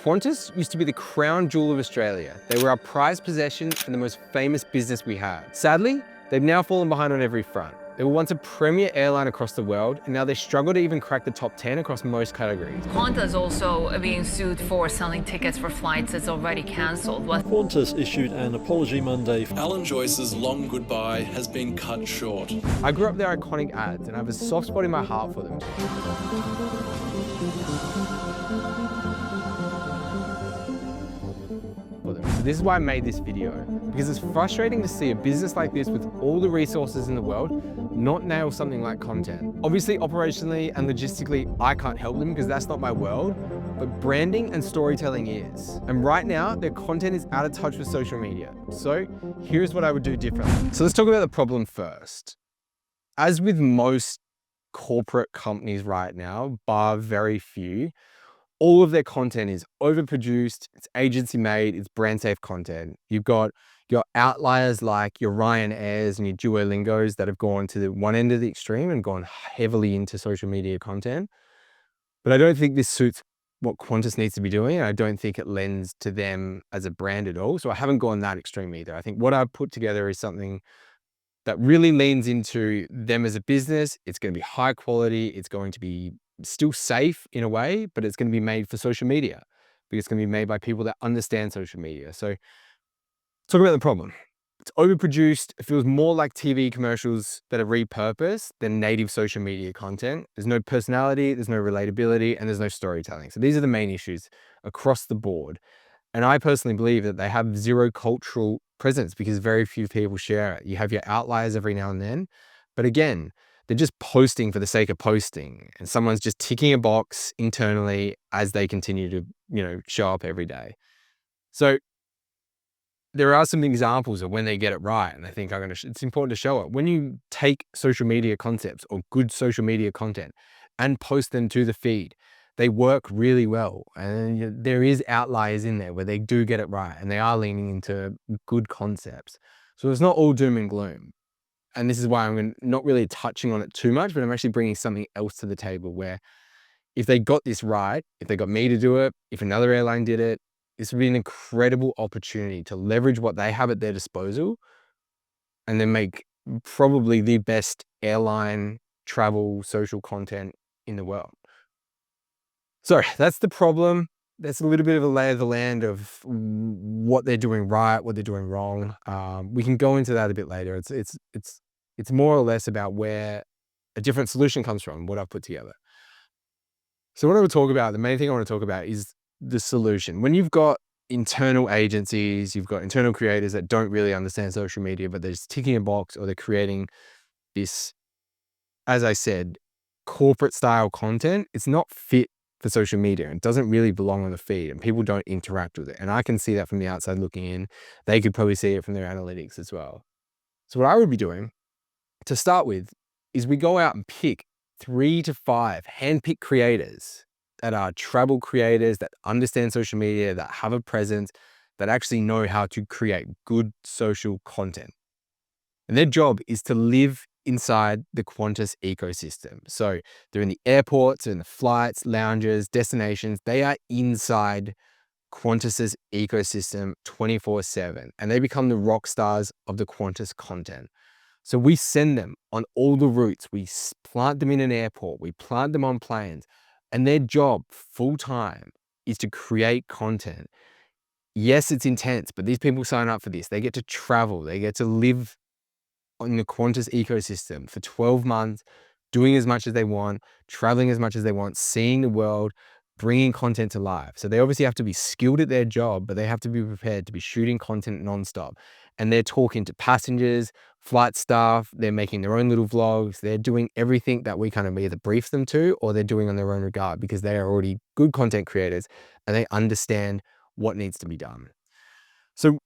Qantas used to be the crown jewel of Australia. They were our prized possession and the most famous business we had. Sadly, they've now fallen behind on every front. They were once a premier airline across the world, and now they struggle to even crack the top 10 across most categories. Qantas also being sued for selling tickets for flights that's already cancelled. Qantas issued an apology Monday. Alan Joyce's long goodbye has been cut short. I grew up their iconic ads, and I have a soft spot in my heart for them. So this is why I made this video, because it's frustrating to see a business like this with all the resources in the world not nail something like content. Obviously, operationally and logistically, I can't help them because that's not my world, but branding and storytelling is. And right now, their content is out of touch with social media. So here's what I would do differently. So let's talk about the problem first. As with most corporate companies right now, bar very few, all of their content is overproduced, it's agency made, it's brand safe content. You've got your outliers like your Ryanairs and your Duolingos that have gone to the one end of the extreme and gone heavily into social media content. But I don't think this suits what Qantas needs to be doing. And I don't think it lends to them as a brand at all. So I haven't gone that extreme either. I think what I've put together is something that really leans into them as a business. It's going to be high quality. It's going to be still safe in a way, but it's going to be made for social media because it's going to be made by people that understand social media. So talk about the problem. It's overproduced. It feels more like TV commercials that are repurposed than native social media content. There's no personality, there's no relatability, and there's no storytelling. So these are the main issues across the board. And I personally believe that they have zero cultural presence because very few people share it. You have your outliers every now and then, but again, they're just posting for the sake of posting, and someone's just ticking a box internally as they continue to, show up every day. So there are some examples of when they get it right, and I think it's important to show it. When you take social media concepts or good social media content and post them to the feed, they work really well. And there is outliers in there where they do get it right and they are leaning into good concepts. So it's not all doom and gloom. And this is why I'm not really touching on it too much, but I'm actually bringing something else to the table where if they got this right, if they got me to do it, if another airline did it, this would be an incredible opportunity to leverage what they have at their disposal and then make probably the best airline travel social content in the world. So that's the problem. That's a little bit of a lay of the land of what they're doing right, what they're doing wrong. We can go into that a bit later. It's more or less about where a different solution comes from, what I've put together. So what I would talk about, the main thing I want to talk about is the solution. When you've got internal agencies, you've got internal creators that don't really understand social media, but they're just ticking a box or they're creating this, as I said, corporate style content, it's not fit for social media. It doesn't really belong on the feed and people don't interact with it. And I can see that from the outside looking in. They could probably see it from their analytics as well. So what I would be doing to start with is we go out and pick 3 to 5 handpicked creators that are travel creators that understand social media, that have a presence, that actually know how to create good social content. And their job is to live inside the Qantas ecosystem. So they're in the airports, in the flights, lounges, destinations. They are inside Qantas's ecosystem 24/7, and they become the rock stars of the Qantas content. So we send them on all the routes. We plant them in an airport. We plant them on planes, and their job full time is to create content. Yes, it's intense, but these people sign up for this. They get to travel. They get to live in the Qantas ecosystem for 12 months, doing as much as they want, traveling as much as they want, seeing the world, bringing content to life. So they obviously have to be skilled at their job, but they have to be prepared to be shooting content nonstop. And they're talking to passengers, flight staff, they're making their own little vlogs. They're doing everything that we kind of either brief them to or they're doing on their own regard because they are already good content creators and they understand what needs to be done. So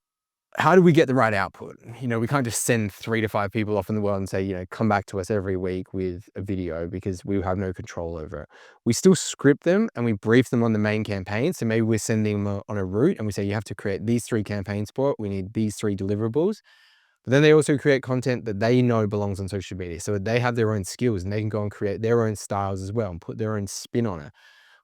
how do we get the right output? We can't just send 3 to 5 people off in the world and say, come back to us every week with a video because we have no control over it. We still script them and we brief them on the main campaign. So maybe we're sending them on a route and we say, you have to create these 3 campaigns for it. We need these 3 deliverables. But then they also create content that they know belongs on social media. So they have their own skills and they can go and create their own styles as well and put their own spin on it.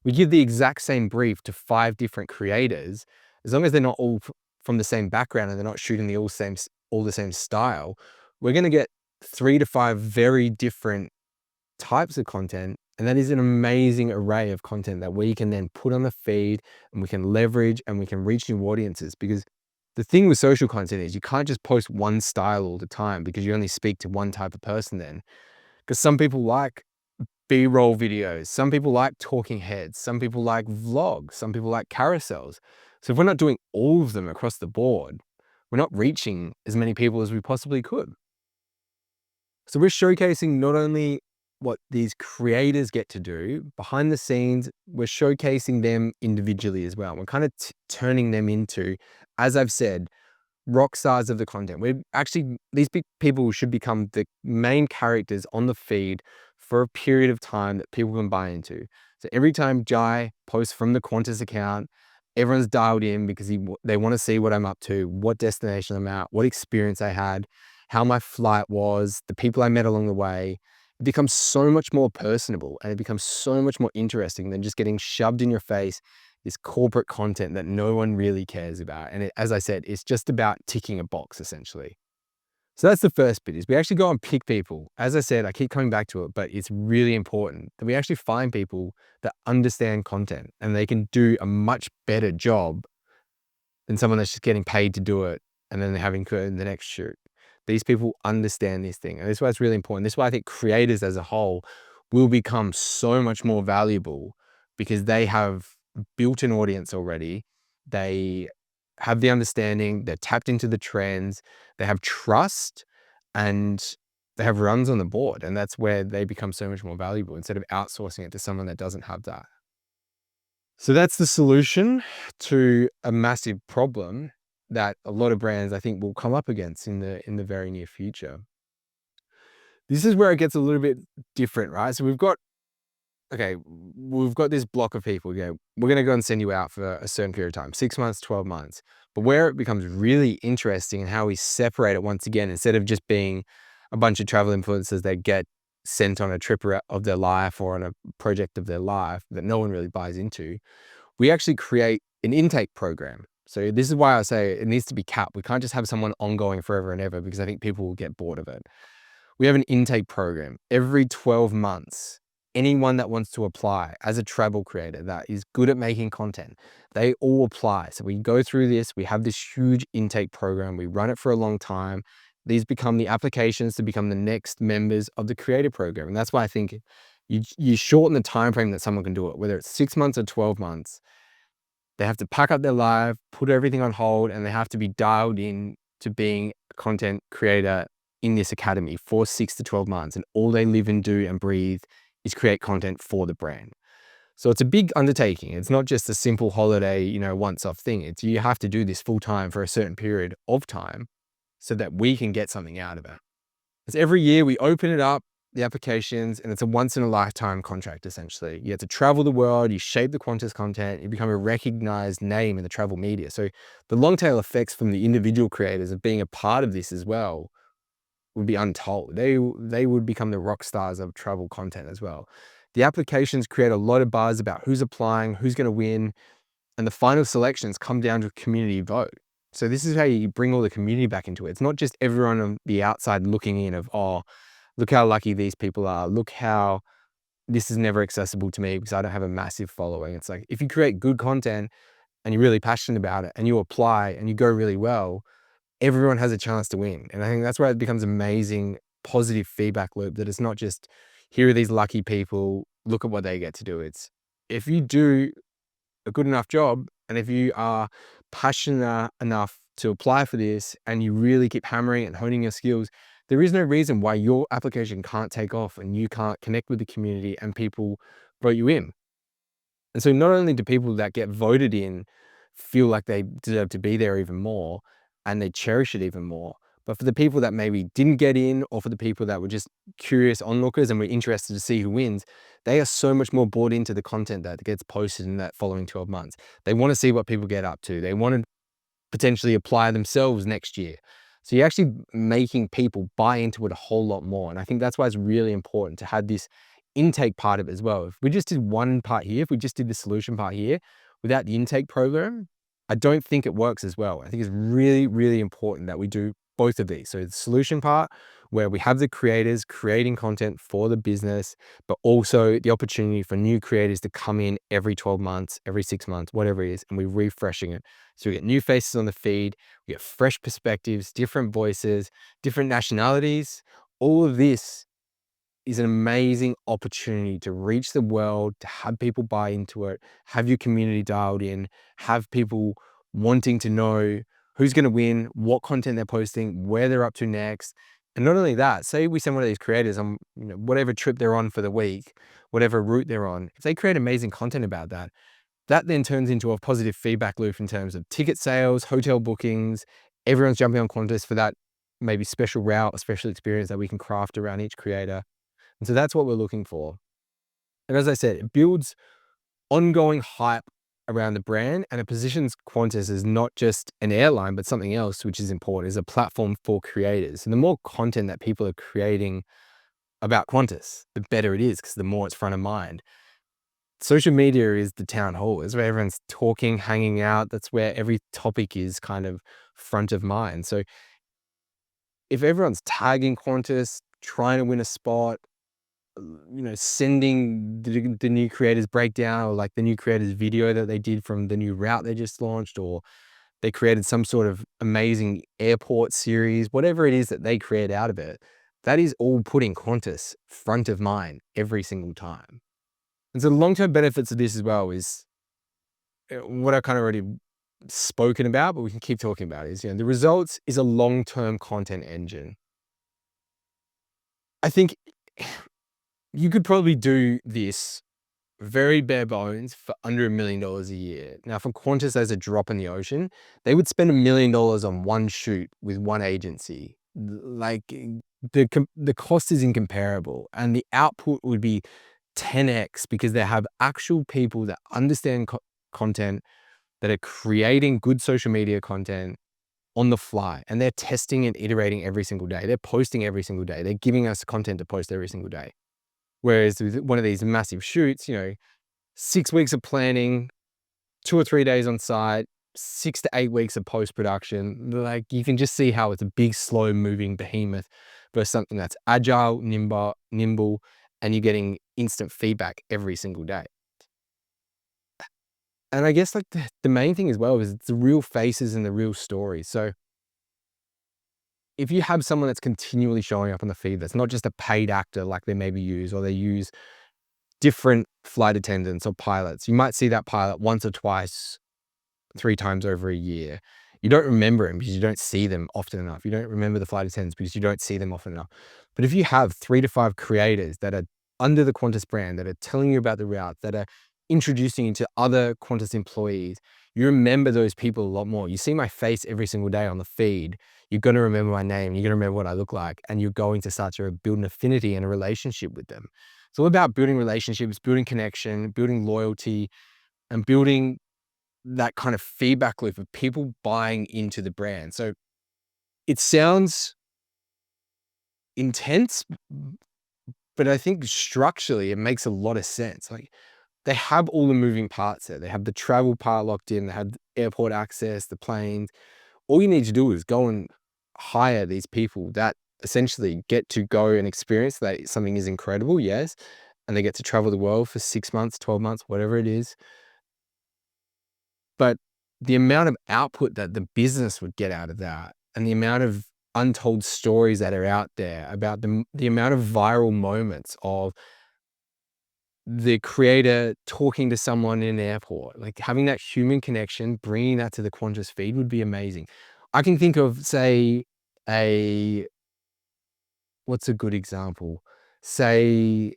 We give the exact same brief to 5 different creators, as long as they're not all from the same background and they're not shooting all the same style, we're gonna get 3 to 5 very different types of content. And that is an amazing array of content that we can then put on the feed and we can leverage and we can reach new audiences. Because the thing with social content is you can't just post one style all the time because you only speak to one type of person then. Because some people like B-roll videos, some people like talking heads, some people like vlogs, some people like carousels. So if we're not doing all of them across the board, we're not reaching as many people as we possibly could. So we're showcasing not only what these creators get to do behind the scenes, we're showcasing them individually as well. We're kind of turning them into, as I've said, rock stars of the content. We're actually, these people should become the main characters on the feed for a period of time that people can buy into. So every time Jai posts from the Qantas account, everyone's dialed in because they want to see what I'm up to, what destination I'm at, what experience I had, how my flight was, the people I met along the way. It becomes so much more personable and it becomes so much more interesting than just getting shoved in your face this corporate content that no one really cares about. And as I said, it's just about ticking a box essentially. So that's the first bit, is we actually go and pick people. As I said, I keep coming back to it, but it's really important that we actually find people that understand content and they can do a much better job than someone that's just getting paid to do it and then they're having to in the next shoot. These people understand this thing. And this is why it's really important. This is why I think creators as a whole will become so much more valuable because they have built an audience already. They have the understanding, they're tapped into the trends, they have trust, and they have runs on the board. And that's where they become so much more valuable instead of outsourcing it to someone that doesn't have that. So that's the solution to a massive problem that a lot of brands I think will come up against in the very near future. This is where it gets a little bit different, right? So we've got this block of people, we're going to go and send you out for a certain period of time, 6 months, 12 months. But where it becomes really interesting and how we separate it once again, instead of just being a bunch of travel influencers that get sent on a trip of their life or on a project of their life that no one really buys into, we actually create an intake program. So this is why I say it needs to be capped. We can't just have someone ongoing forever and ever because I think people will get bored of it. We have an intake program every 12 months. Anyone that wants to apply as a travel creator that is good at making content, they all apply. So we go through this, we have this huge intake program, we run it for a long time. These become the applications to become the next members of the creator program. And that's why I think you shorten the time frame that someone can do it, whether it's 6 months or 12 months. They have to pack up their life, put everything on hold, and they have to be dialed in to being a content creator in this academy for 6 to 12 months. And all they live and do and breathe is create content for the brand. So it's a big undertaking. It's not just a simple holiday, once-off thing. You have to do this full time for a certain period of time so that we can get something out of it. It's every year we open it up, the applications, and it's a once in a lifetime contract, essentially. You have to travel the world, you shape the Qantas content, you become a recognized name in the travel media. So the long tail effects from the individual creators of being a part of this as well would be untold. They would become the rock stars of travel content as well. The applications create a lot of buzz about who's applying, who's going to win, and the final selections come down to a community vote. So this is how you bring all the community back into it. It's not just everyone on the outside looking in of, oh, look how lucky these people are. Look how this is never accessible to me because I don't have a massive following. It's like, if you create good content and you're really passionate about it and you apply and you go really well, everyone has a chance to win. And I think that's where it becomes amazing, positive feedback loop, that it's not just, here are these lucky people, look at what they get to do. It's, if you do a good enough job and if you are passionate enough to apply for this and you really keep hammering and honing your skills, there is no reason why your application can't take off and you can't connect with the community and people vote you in. And so not only do people that get voted in feel like they deserve to be there even more and they cherish it even more, but for the people that maybe didn't get in, or for the people that were just curious onlookers and were interested to see who wins, they are so much more bought into the content that gets posted in that following 12 months. They want to see what people get up to. They want to potentially apply themselves next year. So you're actually making people buy into it a whole lot more. And I think that's why it's really important to have this intake part of it as well. If we just did one part here, if we just did the solution part here without the intake program, I don't think it works as well. I think it's really, really important that we do both of these. So the solution part where we have the creators creating content for the business, but also the opportunity for new creators to come in every 12 months, every 6 months, whatever it is, and we're refreshing it. So we get new faces on the feed, we get fresh perspectives, different voices, different nationalities. All of this is an amazing opportunity to reach the world, to have people buy into it, have your community dialed in, have people wanting to know who's going to win, what content they're posting, where they're up to next. And not only that, say we send one of these creators on, whatever trip they're on for the week, whatever route they're on, if they create amazing content about that, that then turns into a positive feedback loop in terms of ticket sales, hotel bookings. Everyone's jumping on Qantas for that maybe special route, a special experience that we can craft around each creator. And so that's what we're looking for. And as I said, it builds ongoing hype around the brand, and it positions Qantas as not just an airline, but something else, which is important, is a platform for creators. And the more content that people are creating about Qantas, the better it is, because the more it's front of mind. Social media is the town hall. It's where everyone's talking, hanging out. That's where every topic is kind of front of mind. So if everyone's tagging Qantas, trying to win a spot, sending the new creators breakdown, or like the new creators video that they did from the new route they just launched, or they created some sort of amazing airport series, whatever it is that they create out of it, that is all putting Qantas front of mind every single time. And so the long-term benefits of this as well is what I kind of already spoken about, but we can keep talking about is, the results is a long-term content engine. I think you could probably do this very bare bones for under $1 million a year. Now, for Qantas as a drop in the ocean, they would spend $1 million on one shoot with one agency. Like the cost is incomparable, and the output would be 10x because they have actual people that understand content, that are creating good social media content on the fly, and they're testing and iterating every single day. They're posting every single day. They're giving us content to post every single day. Whereas with one of these massive shoots, 6 weeks of planning, 2 or 3 days on site, 6 to 8 weeks of post-production, like you can just see how it's a big, slow moving behemoth versus something that's agile, nimble, and you're getting instant feedback every single day. And I guess like the main thing as well is it's the real faces and the real stories. So if you have someone that's continually showing up on the feed, that's not just a paid actor like they maybe use, or they use different flight attendants or pilots, you might see that pilot once or twice, 3 times over a year. You don't remember him because you don't see them often enough. You don't remember the flight attendants because you don't see them often enough. But if you have 3 to 5 creators that are under the Qantas brand, that are telling you about the route, that are introducing you to other Qantas employees, you remember those people a lot more. You see my face every single day on the feed. You're going to remember my name. You're going to remember what I look like, and you're going to start to build an affinity and a relationship with them. It's all about building relationships, building connection, building loyalty, and building that kind of feedback loop of people buying into the brand. So it sounds intense, but I think structurally it makes a lot of sense. Like they have all the moving parts there. They have the travel part locked in. They have airport access, the planes. All you need to do is go and hire these people that essentially get to go and experience that something is incredible, yes, and they get to travel the world for 6 months, 12 months, whatever it is. But the amount of output that the business would get out of that, and the amount of untold stories that are out there about the amount of viral moments of the creator talking to someone in an airport, like having that human connection, bringing that to the Qantas feed would be amazing. I can think of, say, what's a good example? Say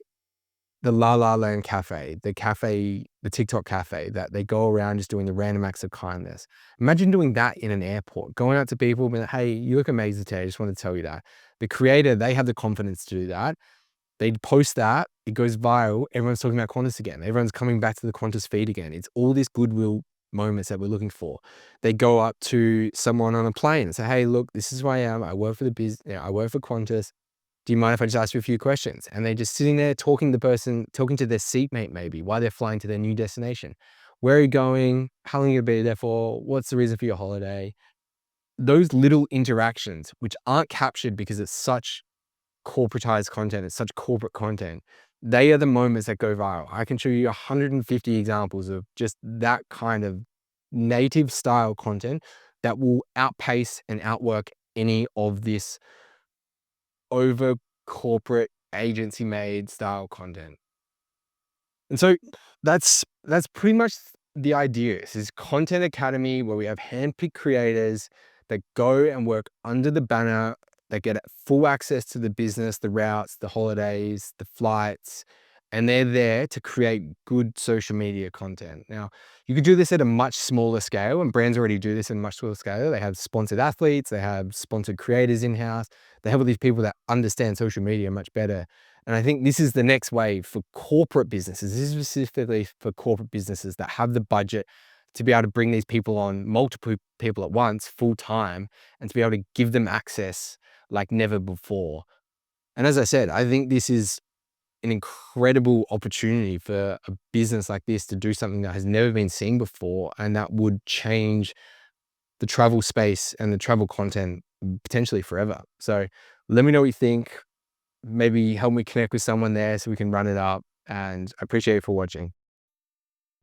the La La Land cafe, the TikTok cafe that they go around just doing the random acts of kindness. Imagine doing that in an airport, going out to people, being like, hey, you look amazing today. I just want to tell you that. The creator, they have the confidence to do that. They post that, it goes viral. Everyone's talking about Qantas again. Everyone's coming back to the Qantas feed again. It's all this goodwill moments that we're looking for. They go up to someone on a plane and say, hey, look, this is who I am. I work for the business. I work for Qantas. do you mind if I just ask you a few questions? And they're just sitting there talking to their seatmate maybe while they're flying to their new destination. Where are you going? How long are you gonna be there for? What's the reason for your holiday? Those little interactions, which aren't captured because it's such corporatized content, it's such corporate content, they are the moments that go viral. I can show you 150 examples of just that kind of native style content that will outpace and outwork any of this over corporate agency made style content. And so that's pretty much the idea. This is Content Academy where we have handpicked creators that go and work under the banner, that get full access to the business, the routes, the holidays, the flights, and they're there to create good social media content. Now, you could do this at a much smaller scale, and brands already do this at a much smaller scale. They have sponsored athletes, they have sponsored creators in-house, they have all these people that understand social media much better. And I think this is the next wave for corporate businesses. This is specifically for corporate businesses that have the budget to be able to bring these people on, multiple people at once, full time, and to be able to give them access like never before. And as I said, I think this is an incredible opportunity for a business like this to do something that has never been seen before, and that would change the travel space and the travel content potentially forever. So let me know what you think. Maybe help me connect with someone there so we can run it up. And I appreciate you for watching.